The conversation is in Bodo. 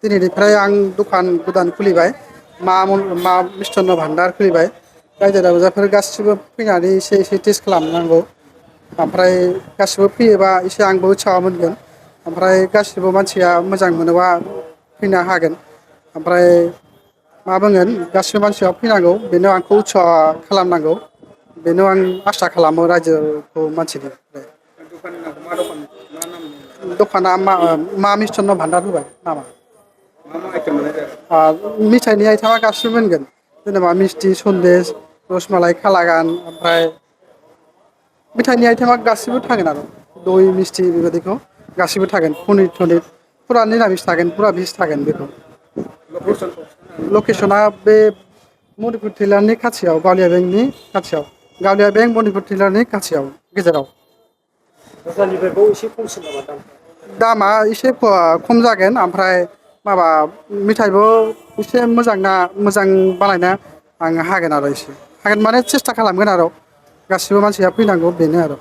दिनैनिफ्राय आं दखान गोदान खुलिबाय मा मिष्टान्न भान्डार खुलिबाय रायजो राजाफोर गासिबो फैनानै एसे टेस्ट खालामनांगौ ओमफ्राय गासिबो फैयोबा एसे आंबो उत्साह मोनगोन ओमफ्राय गासिबो मानसिया मोजां मोनोबा फैनो हागोन ओमफ्राय मा बुंगोन गासिबो मानसिया फैनांगौ बेनो आंखौ उत्साह खालामनांगौ बेनो आं आसा खालामो रायजोखौ मानसिनिफ्राय दखाना मा मिष्टान्न भान्डार होबाय नामा मिथाइनि आइटेमा गासिबो मोनगोन जेनेबा मिस्थि सन्देस रसमालाइ कालागान ओमफ्राय मिथाइनि आइटेमा गासिबो थागोन आरो दय मिस्थि बेबायदिखौ गासिबो थागोन पनिर थनिर फुरा निरामिस थागोन फुरा भिस थागोन बेखौ लकेसना बे मणिपुर टेलारनि खाथियाव गावलिया बेंकनि खाथियाव गावलिया बेंक मणिपुर टेलारनि खाथियाव गेजेराव दस्रानिफ्रायबो एसे खमसिन नामा दामा एसे खम जागोन ओमफ्राय माबा मिथाइबो एसे मोजां बानायना आं हागोन आरो एसे हागोन माने सेस्था खालामगोन आरो गासिबो मानसिया फैनांगौ बेनो आरो